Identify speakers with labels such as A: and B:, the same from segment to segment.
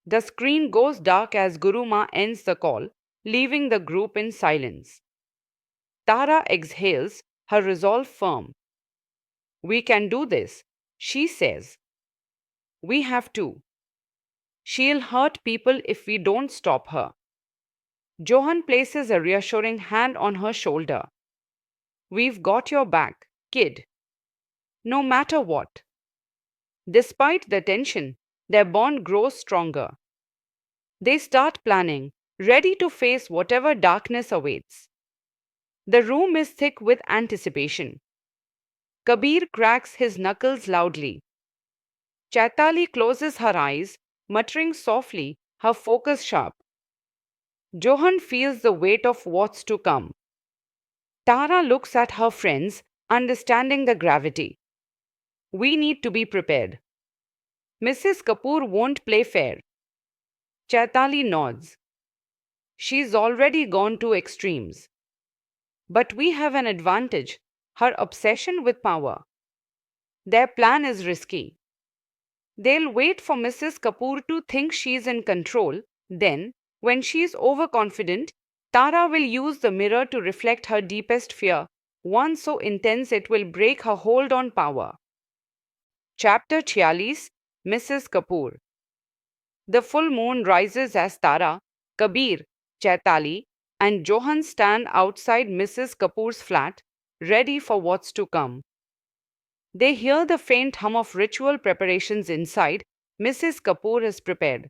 A: The screen goes dark as Guruma ends the call, leaving the group in silence. Tara exhales, her resolve firm. We can do this, she says. We have to. She'll hurt people if we don't stop her. Johan places a reassuring hand on her shoulder. We've got your back, kid. No matter what. Despite the tension, their bond grows stronger. They start planning, ready to face whatever darkness awaits. The room is thick with anticipation. Kabir cracks his knuckles loudly. Chaitali closes her eyes, muttering softly, her focus sharp. Johan feels the weight of what's to come. Tara looks at her friends, understanding the gravity. We need to be prepared. Mrs. Kapoor won't play fair. Chaitali nods. She's already gone to extremes. But we have an advantage, her obsession with power. Their plan is risky. They'll wait for Mrs. Kapoor to think she's in control, then, when she's overconfident, Tara will use the mirror to reflect her deepest fear, one so intense it will break her hold on power. Chapter 46, Mrs. Kapoor. The full moon rises as Tara, Kabir, Chaitali, and Johan stand outside Mrs. Kapoor's flat, ready for what's to come. They hear the faint hum of ritual preparations inside. Mrs. Kapoor is prepared.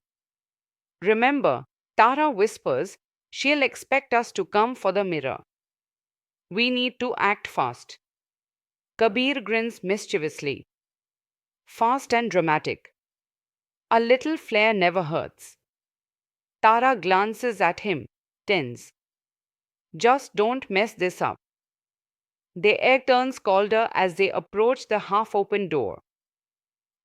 A: Remember, Tara whispers, she'll expect us to come for the mirror. We need to act fast. Kabir grins mischievously. Fast and dramatic. A little flair never hurts. Tara glances at him, tense. Just don't mess this up. The air turns colder as they approach the half-open door.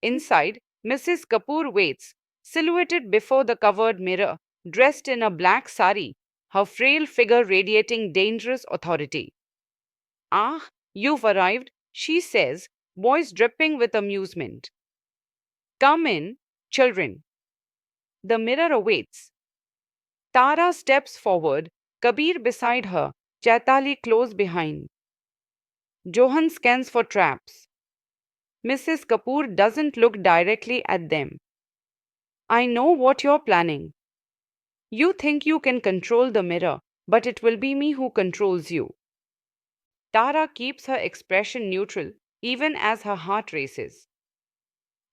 A: Inside, Mrs. Kapoor waits, silhouetted before the covered mirror, dressed in a black sari, her frail figure radiating dangerous authority. Ah, you've arrived, she says, voice dripping with amusement. Come in, children. The mirror awaits. Tara steps forward, Kabir beside her, Chaitali close behind. Johan scans for traps. Mrs. Kapoor doesn't look directly at them. I know what you're planning. You think you can control the mirror, but it will be me who controls you. Tara keeps her expression neutral, even as her heart races.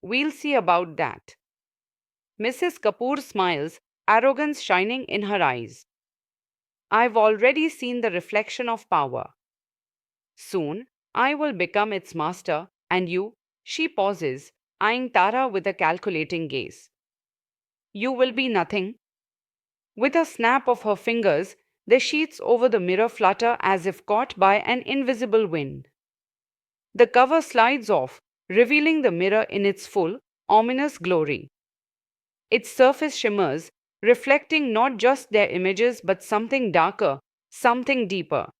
A: We'll see about that. Mrs. Kapoor smiles, arrogance shining in her eyes. I've already seen the reflection of power. Soon, I will become its master, and you, she pauses, eyeing Tara with a calculating gaze. You will be nothing. With a snap of her fingers, the sheets over the mirror flutter as if caught by an invisible wind. The cover slides off, revealing the mirror in its full, ominous glory. Its surface shimmers, reflecting not just their images but something darker, something deeper.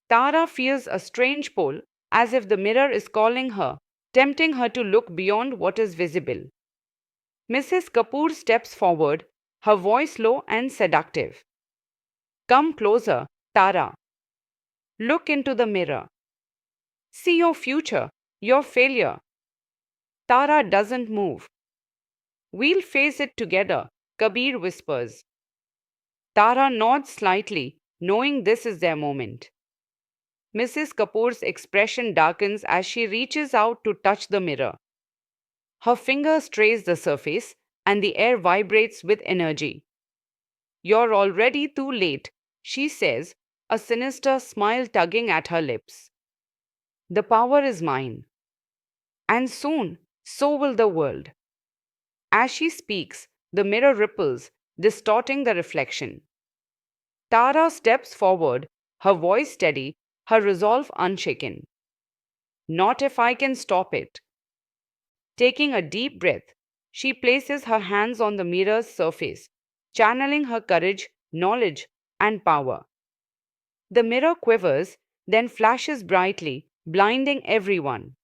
A: Tara feels a strange pull, as if the mirror is calling her, tempting her to look beyond what is visible. Mrs. Kapoor steps forward, her voice low and seductive. Come closer, Tara. Look into the mirror. See your future, your failure. Tara doesn't move. We'll face it together, Kabir whispers. Tara nods slightly, knowing this is their moment. Mrs. Kapoor's expression darkens as she reaches out to touch the mirror. Her finger strays the surface, and the air vibrates with energy. You're already too late, she says, a sinister smile tugging at her lips. The power is mine. And soon, so will the world. As she speaks, the mirror ripples, distorting the reflection. Tara steps forward, her voice steady, her resolve unshaken. Not if I can stop it. Taking a deep breath, she places her hands on the mirror's surface, channeling her courage, knowledge, and power. The mirror quivers, then flashes brightly, blinding everyone.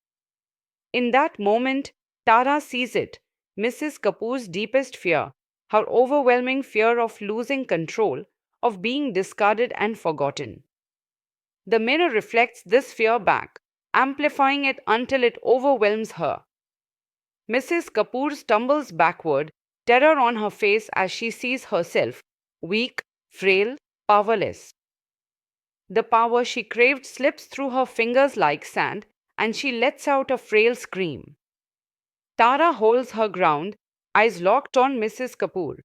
A: In that moment, Tara sees it, Mrs. Kapoor's deepest fear, her overwhelming fear of losing control, of being discarded and forgotten. The mirror reflects this fear back, amplifying it until it overwhelms her. Mrs. Kapoor stumbles backward, terror on her face as she sees herself, weak, frail, powerless. The power she craved slips through her fingers like sand, and she lets out a frail scream. Tara holds her ground, eyes locked on Mrs. Kapoor.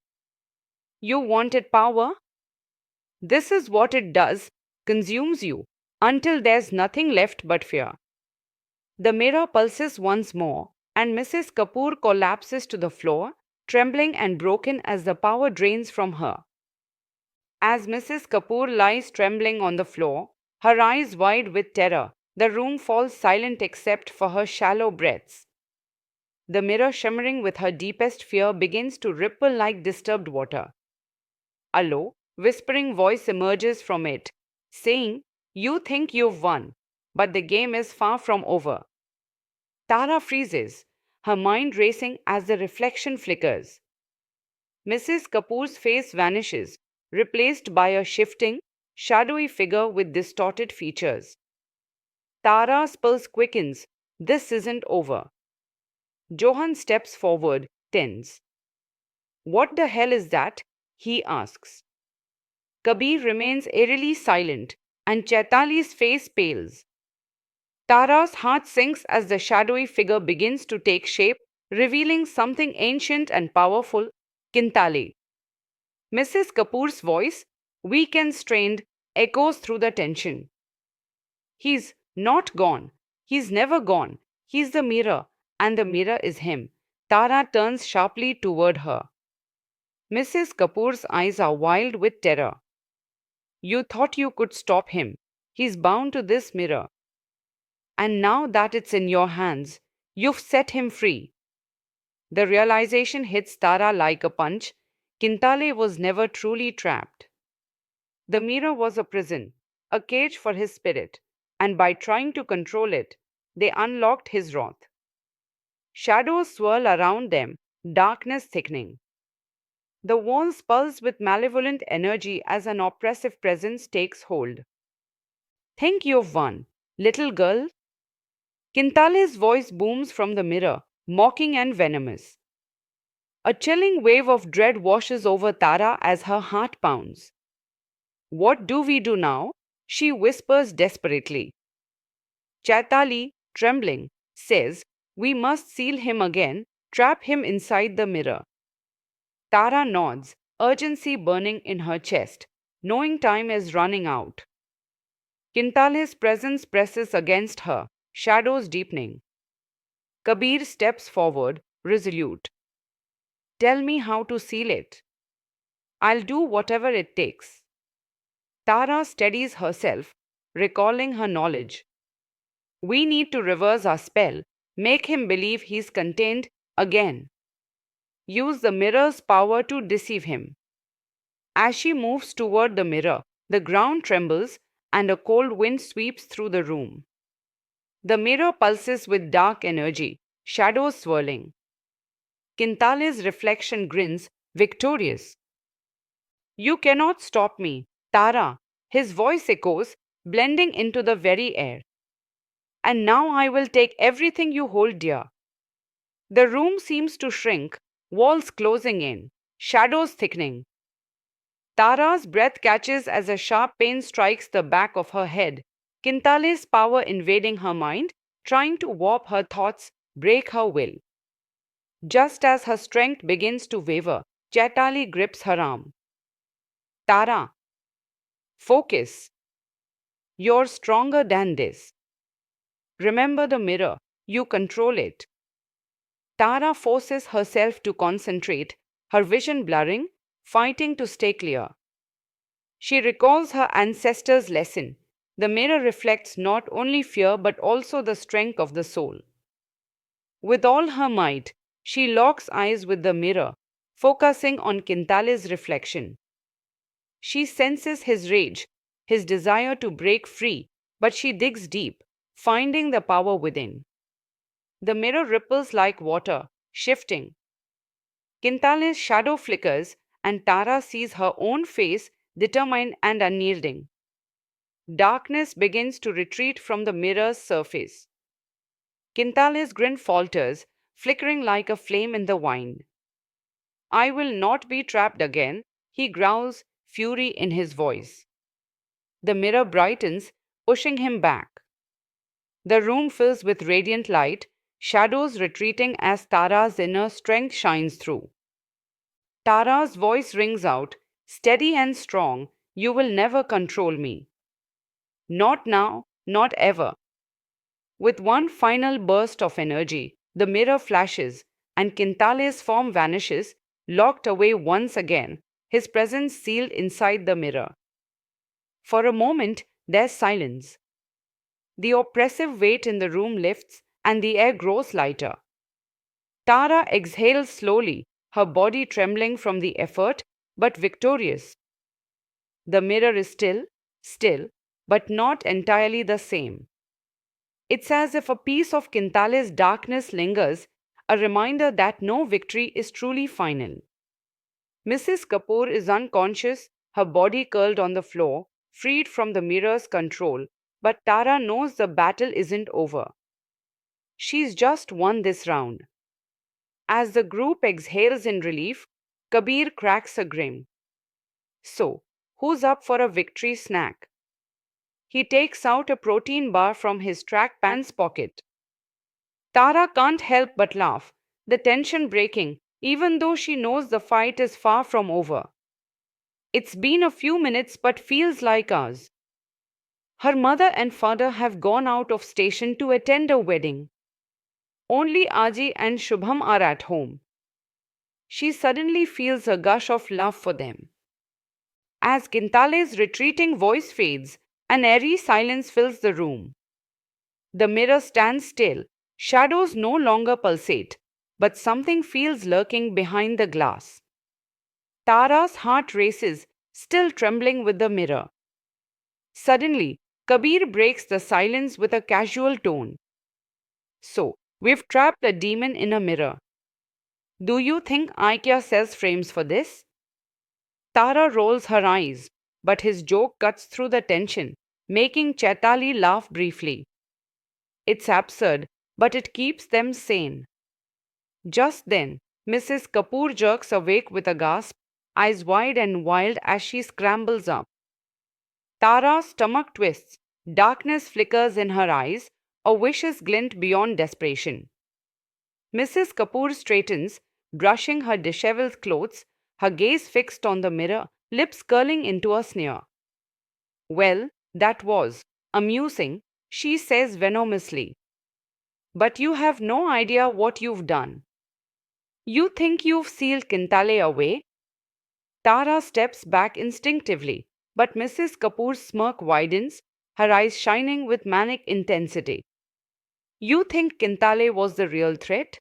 A: You wanted power? This is what it does, consumes you, until there's nothing left but fear. The mirror pulses once more, and Mrs. Kapoor collapses to the floor, trembling and broken as the power drains from her. As Mrs. Kapoor lies trembling on the floor, her eyes wide with terror, the room falls silent except for her shallow breaths. The mirror, shimmering with her deepest fear, begins to ripple like disturbed water. A low, whispering voice emerges from it, saying, You think you've won, but the game is far from over. Tara freezes, her mind racing as the reflection flickers. Mrs. Kapoor's face vanishes, replaced by a shifting, shadowy figure with distorted features. Tara's pulse quickens. This isn't over. Johan steps forward, tense. What the hell is that? He asks. Kabir remains eerily silent, and Chaitali's face pales. Tara's heart sinks as the shadowy figure begins to take shape, revealing something ancient and powerful, Kintale. Mrs. Kapoor's voice, weak and strained, echoes through the tension. He's not gone. He's never gone. He's the mirror, and the mirror is him. Tara turns sharply toward her. Mrs. Kapoor's eyes are wild with terror. You thought you could stop him. He's bound to this mirror. And now that it's in your hands, you've set him free. The realization hits Tara like a punch. Kintale was never truly trapped. The mirror was a prison, a cage for his spirit, and by trying to control it, they unlocked his wrath. Shadows swirl around them, darkness thickening. The walls pulse with malevolent energy as an oppressive presence takes hold. Think you've won, little girl? Kintale's voice booms from the mirror, mocking and venomous. A chilling wave of dread washes over Tara as her heart pounds. What do we do now? She whispers desperately. Chaitali, trembling, says, We must seal him again, trap him inside the mirror. Tara nods, urgency burning in her chest, knowing time is running out. Kintale's presence presses against her, shadows deepening. Kabir steps forward, resolute. Tell me how to seal it. I'll do whatever it takes. Tara steadies herself, recalling her knowledge. We need to reverse our spell, make him believe he's contained again. Use the mirror's power to deceive him. As she moves toward the mirror, the ground trembles and a cold wind sweeps through the room. The mirror pulses with dark energy, shadows swirling. Kintale's reflection grins, victorious. You cannot stop me, Tara, his voice echoes, blending into the very air. And now I will take everything you hold dear. The room seems to shrink, walls closing in, shadows thickening. Tara's breath catches as a sharp pain strikes the back of her head, Kintale's power invading her mind, trying to warp her thoughts, break her will. Just as her strength begins to waver, Chaitali grips her arm. Tara, focus. You're stronger than this. Remember the mirror, you control it. Tara forces herself to concentrate, her vision blurring, fighting to stay clear. She recalls her ancestors' lesson. The mirror reflects not only fear but also the strength of the soul. With all her might, she locks eyes with the mirror, focusing on Kintale's reflection. She senses his rage, his desire to break free, but she digs deep, finding the power within. The mirror ripples like water, shifting. Kintale's shadow flickers, and Tara sees her own face, determined and unyielding. Darkness begins to retreat from the mirror's surface. Kintale's grin falters, flickering like a flame in the wine. I will not be trapped again, he growls, fury in his voice. The mirror brightens, pushing him back. The room fills with radiant light, shadows retreating as Tara's inner strength shines through. Tara's voice rings out, steady and strong, you will never control me. Not now, not ever. With one final burst of energy, the mirror flashes, and Kintale's form vanishes, locked away once again, his presence sealed inside the mirror. For a moment, there's silence. The oppressive weight in the room lifts, and the air grows lighter. Tara exhales slowly, her body trembling from the effort, but victorious. The mirror is still, but not entirely the same. It's as if a piece of Kintale's darkness lingers, a reminder that no victory is truly final. Mrs. Kapoor is unconscious, her body curled on the floor, freed from the mirror's control, but Tara knows the battle isn't over. She's just won this round. As the group exhales in relief, Kabir cracks a grin. So, who's up for a victory snack? He takes out a protein bar from his track pants pocket. Tara can't help but laugh, the tension breaking, even though she knows the fight is far from over. It's been a few minutes but feels like hours. Her mother and father have gone out of station to attend a wedding. Only Aji and Shubham are at home. She suddenly feels a gush of love for them. As Kintale's retreating voice fades, an airy silence fills the room. The mirror stands still, shadows no longer pulsate, but something feels lurking behind the glass. Tara's heart races, still trembling with the mirror. Suddenly, Kabir breaks the silence with a casual tone. So, we've trapped a demon in a mirror. Do you think IKEA sells frames for this? Tara rolls her eyes, but his joke cuts through the tension, making Chaitali laugh briefly. It's absurd, but it keeps them sane. Just then, Mrs. Kapoor jerks awake with a gasp, eyes wide and wild as she scrambles up. Tara's stomach twists, darkness flickers in her eyes, a vicious glint beyond desperation. Mrs. Kapoor straightens, brushing her disheveled clothes, her gaze fixed on the mirror, lips curling into a sneer. Well, that was amusing, she says venomously. But you have no idea what you've done. You think you've sealed Kintale away? Tara steps back instinctively, but Mrs. Kapoor's smirk widens, her eyes shining with manic intensity. You think Kintale was the real threat?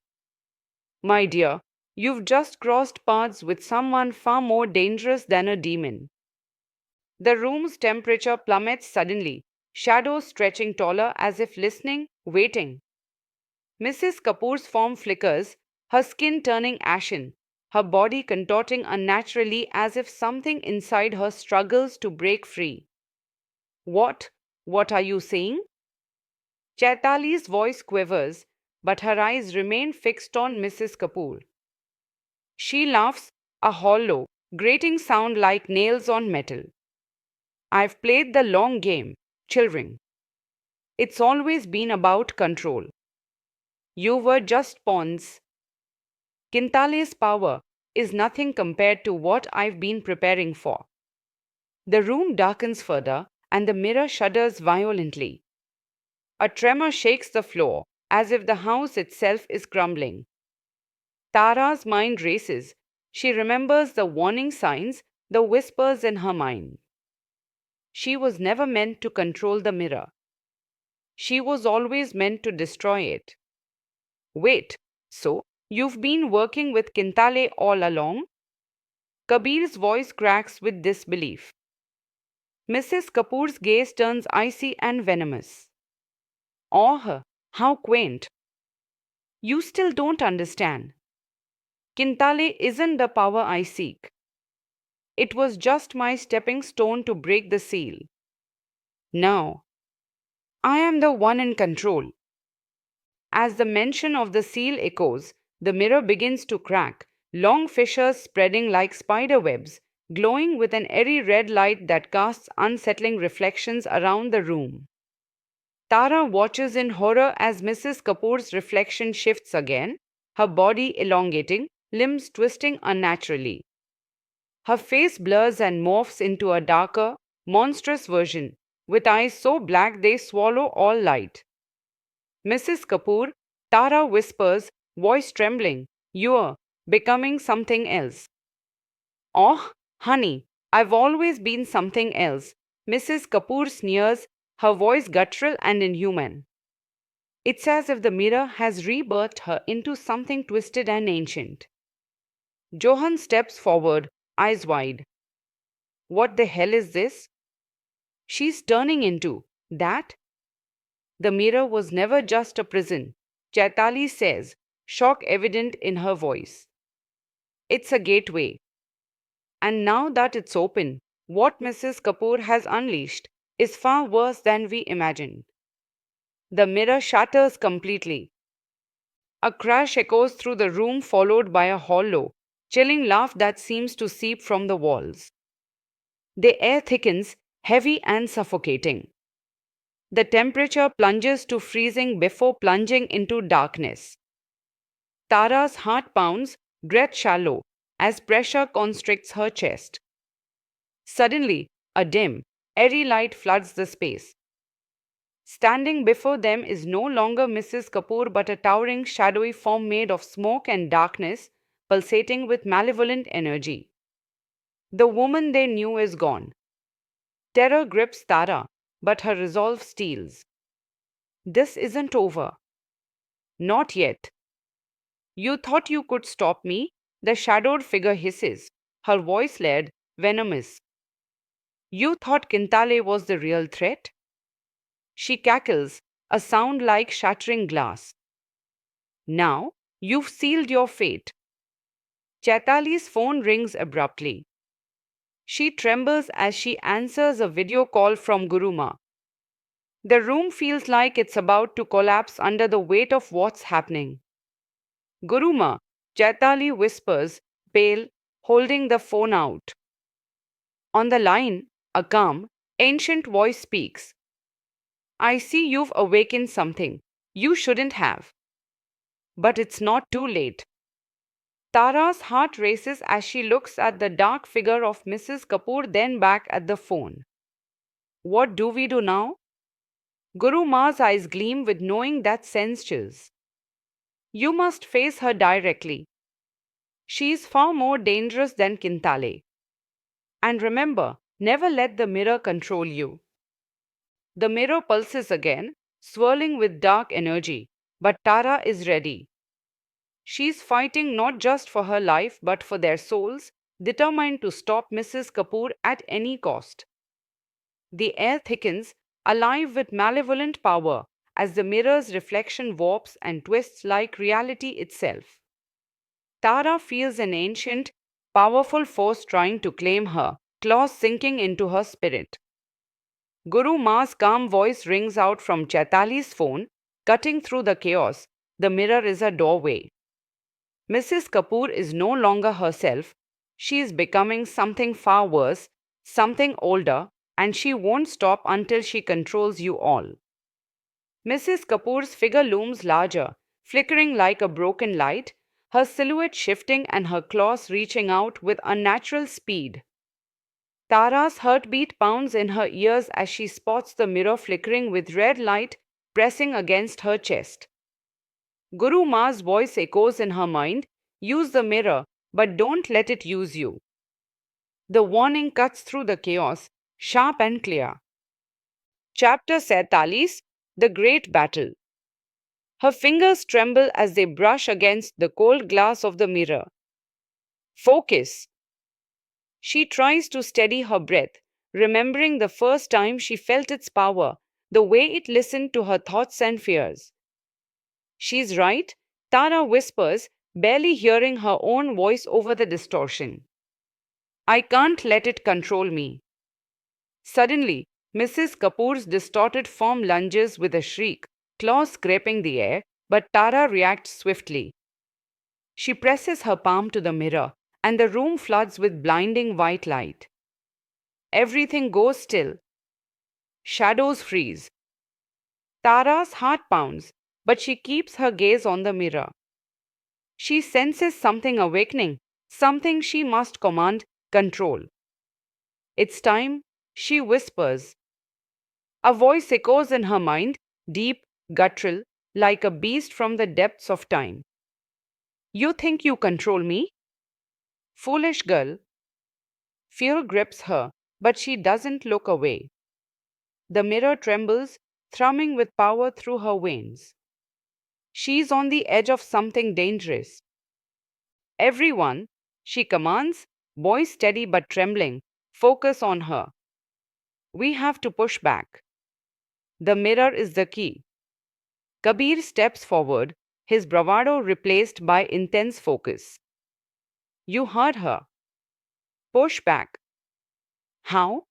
A: My dear, you've just crossed paths with someone far more dangerous than a demon. The room's temperature plummets suddenly, shadows stretching taller as if listening, waiting. Mrs. Kapoor's form flickers, her skin turning ashen, her body contorting unnaturally as if something inside her struggles to break free. What? What are you saying? Chaitali's voice quivers, but her eyes remain fixed on Mrs. Kapoor. She laughs, a hollow, grating sound like nails on metal. I've played the long game, children. It's always been about control. You were just pawns. Kintale's power is nothing compared to what I've been preparing for. The room darkens further, and the mirror shudders violently. A tremor shakes the floor, as if the house itself is crumbling. Tara's mind races. She remembers the warning signs, the whispers in her mind. She was never meant to control the mirror. She was always meant to destroy it. Wait, so you've been working with Kintale all along? Kabir's voice cracks with disbelief. Mrs. Kapoor's gaze turns icy and venomous. Oh, how quaint. You still don't understand. Kintale isn't the power I seek. It was just my stepping stone to break the seal. Now, I am the one in control. As the mention of the seal echoes, the mirror begins to crack, long fissures spreading like spider webs, glowing with an airy red light that casts unsettling reflections around the room. Tara watches in horror as Mrs. Kapoor's reflection shifts again, her body elongating, limbs twisting unnaturally. Her face blurs and morphs into a darker, monstrous version, with eyes so black they swallow all light. Mrs. Kapoor, Tara whispers, voice trembling, "You're becoming something else." "Oh, honey, I've always been something else," Mrs. Kapoor sneers, her voice guttural and inhuman. It's as if the mirror has rebirthed her into something twisted and ancient. Johan steps forward, eyes wide. What the hell is this? She's turning into that? The mirror was never just a prison, Chaitali says, shock evident in her voice. It's a gateway. And now that it's open, what Mrs. Kapoor has unleashed is far worse than we imagined. The mirror shatters completely. A crash echoes through the room, followed by a hollow, chilling laugh that seems to seep from the walls. The air thickens, heavy and suffocating. The temperature plunges to freezing before plunging into darkness. Tara's heart pounds, breath shallow, as pressure constricts her chest. Suddenly, a dim, airy light floods the space. Standing before them is no longer Mrs. Kapoor but a towering, shadowy form made of smoke and darkness, pulsating with malevolent energy. The woman they knew is gone. Terror grips Tara, but her resolve steels. This isn't over. Not yet. You thought you could stop me? The shadowed figure hisses, her voice layered, venomous. You thought Kintale was the real threat? She cackles, a sound like shattering glass. Now, you've sealed your fate. Chaitali's phone rings abruptly. She trembles as she answers a video call from Guruma. The room feels like it's about to collapse under the weight of what's happening. Guruma, Chaitali whispers, pale, holding the phone out. On the line, a calm, ancient voice speaks. I see you've awakened something. You shouldn't have. But it's not too late. Tara's heart races as she looks at the dark figure of Mrs. Kapoor, then back at the phone. What do we do now? Guru Ma's eyes gleam with knowing that sends chills. You must face her directly. She's far more dangerous than Kintale. And remember, never let the mirror control you. The mirror pulses again, swirling with dark energy, but Tara is ready. She's fighting not just for her life but for their souls, determined to stop Mrs. Kapoor at any cost. The air thickens, alive with malevolent power, as the mirror's reflection warps and twists like reality itself. Tara feels an ancient, powerful force trying to claim her, claws sinking into her spirit. Guru Ma's calm voice rings out from Chaitali's phone, cutting through the chaos. The mirror is a doorway. Mrs. Kapoor is no longer herself. She is becoming something far worse, something older, and she won't stop until she controls you all. Mrs. Kapoor's figure looms larger, flickering like a broken light, her silhouette shifting and her claws reaching out with unnatural speed. Tara's heartbeat pounds in her ears as she spots the mirror flickering with red light pressing against her chest. Guru Ma's voice echoes in her mind, use the mirror, but don't let it use you. The warning cuts through the chaos, sharp and clear. Chapter 47, The Great Battle. Her fingers tremble as they brush against the cold glass of the mirror. Focus. She tries to steady her breath, remembering the first time she felt its power, the way it listened to her thoughts and fears. She's right, Tara whispers, barely hearing her own voice over the distortion. I can't let it control me. Suddenly, Mrs. Kapoor's distorted form lunges with a shriek, claws scraping the air, but Tara reacts swiftly. She presses her palm to the mirror, and the room floods with blinding white light. Everything goes still. Shadows freeze. Tara's heart pounds, but she keeps her gaze on the mirror. She senses something awakening, something she must command, control. It's time, she whispers. A voice echoes in her mind, deep, guttural, like a beast from the depths of time. You think you control me? Foolish girl. Fear grips her, but she doesn't look away. The mirror trembles, thrumming with power through her veins. She's on the edge of something dangerous. Everyone, she commands, voice steady but trembling, focus on her. We have to push back. The mirror is the key. Kabir steps forward, his bravado replaced by intense focus. You heard her. Push back. How?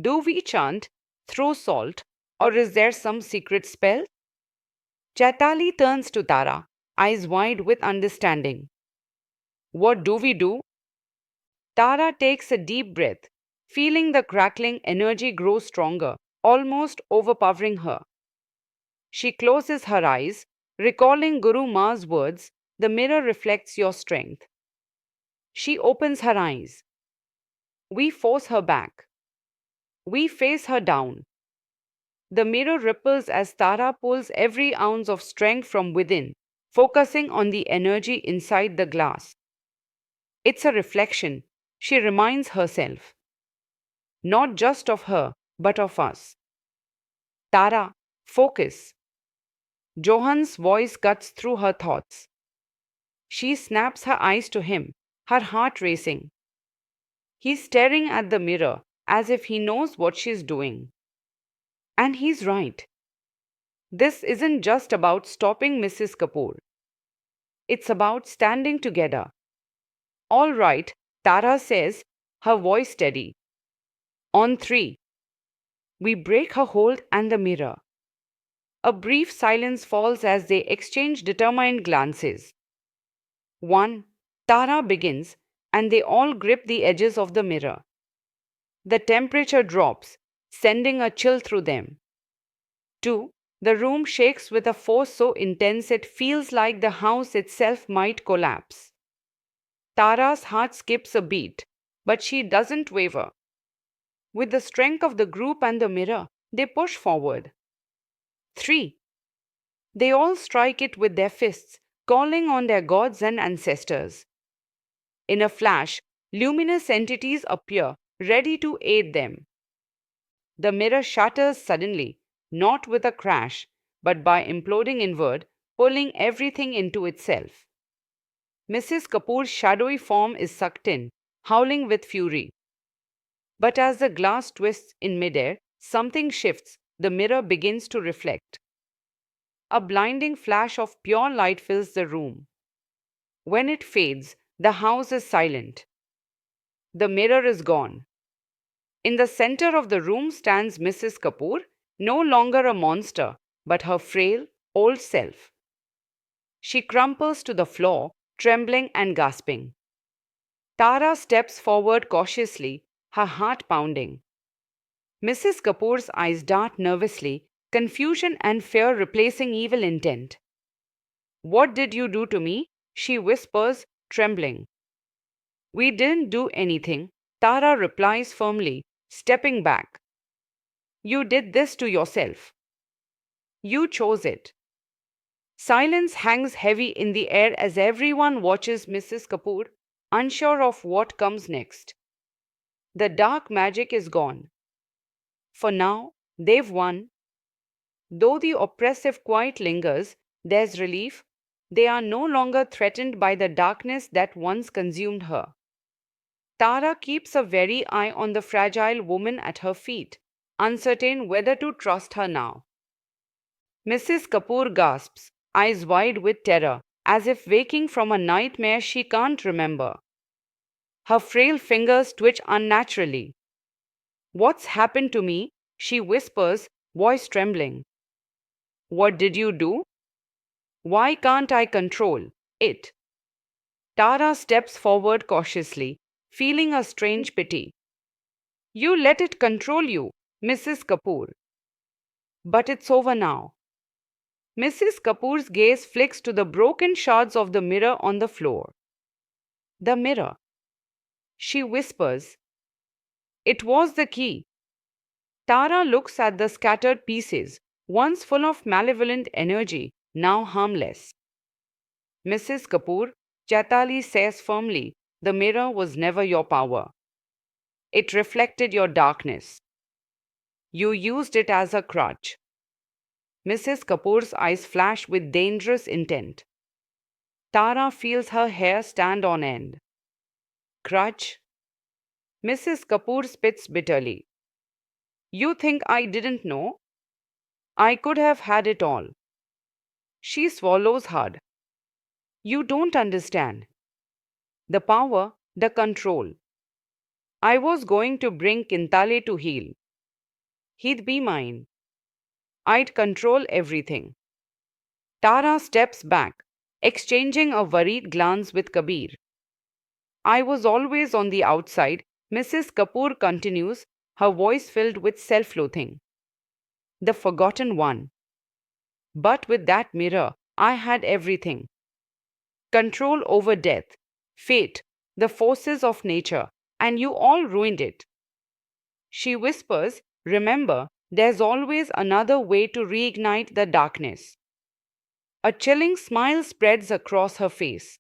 A: Do we chant, throw salt, or is there some secret spell? Chaitali turns to Tara, eyes wide with understanding. What do we do? Tara takes a deep breath, feeling the crackling energy grow stronger, almost overpowering her. She closes her eyes, recalling Guru Ma's words, the mirror reflects your strength. She opens her eyes. We force her back. We face her down. The mirror ripples as Tara pulls every ounce of strength from within, focusing on the energy inside the glass. It's a reflection, she reminds herself. Not just of her, but of us. Tara, focus. Johan's voice cuts through her thoughts. She snaps her eyes to him, her heart racing. He's staring at the mirror as if he knows what she's doing. And he's right. This isn't just about stopping Mrs. Kapoor. It's about standing together. All right, Tara says, her voice steady. On three. We break her hold and the mirror. A brief silence falls as they exchange determined glances. 1. Tara begins, and they all grip the edges of the mirror. The temperature drops, sending a chill through them. 2. The room shakes with a force so intense it feels like the house itself might collapse. Tara's heart skips a beat, but she doesn't waver. With the strength of the group and the mirror, they push forward. 3. They all strike it with their fists, calling on their gods and ancestors. In a flash, luminous entities appear, ready to aid them. The mirror shatters suddenly, not with a crash, but by imploding inward, pulling everything into itself. Mrs. Kapoor's shadowy form is sucked in, howling with fury. But as the glass twists in midair, something shifts, the mirror begins to reflect. A blinding flash of pure light fills the room. When it fades, the house is silent. The mirror is gone. In the center of the room stands Mrs. Kapoor, no longer a monster, but her frail, old self. She crumples to the floor, trembling and gasping. Tara steps forward cautiously, her heart pounding. Mrs. Kapoor's eyes dart nervously, confusion and fear replacing evil intent. What did you do to me? She whispers, trembling. We didn't do anything, Tara replies firmly, stepping back. You did this to yourself. You chose it. Silence hangs heavy in the air as everyone watches Mrs. Kapoor, unsure of what comes next. The dark magic is gone. For now, they've won. Though the oppressive quiet lingers, there's relief. They are no longer threatened by the darkness that once consumed her. Tara keeps a wary eye on the fragile woman at her feet, uncertain whether to trust her now. Mrs. Kapoor gasps, eyes wide with terror, as if waking from a nightmare she can't remember. Her frail fingers twitch unnaturally. "What's happened to me?" she whispers, voice trembling. "What did you do? Why can't I control it?" Tara steps forward cautiously, feeling a strange pity. "You let it control you, Mrs. Kapoor. But it's over now." Mrs. Kapoor's gaze flicks to the broken shards of the mirror on the floor. "The mirror," she whispers. "It was the key." Tara looks at the scattered pieces, once full of malevolent energy, now harmless. "Mrs. Kapoor," Chaitali says firmly, "the mirror was never your power. It reflected your darkness. You used it as a crutch." Mrs. Kapoor's eyes flash with dangerous intent. Tara feels her hair stand on end. "Crutch?" Mrs. Kapoor spits bitterly. "You think I didn't know? I could have had it all." She swallows hard. "You don't understand. The power, the control. I was going to bring Kintale to heel. He'd be mine. I'd control everything." Tara steps back, exchanging a worried glance with Kabir. "I was always on the outside," Mrs. Kapoor continues, her voice filled with self-loathing. "The forgotten one. But with that mirror, I had everything. Control over death, fate, the forces of nature, and you all ruined it." She whispers, "Remember, there's always another way to reignite the darkness." A chilling smile spreads across her face.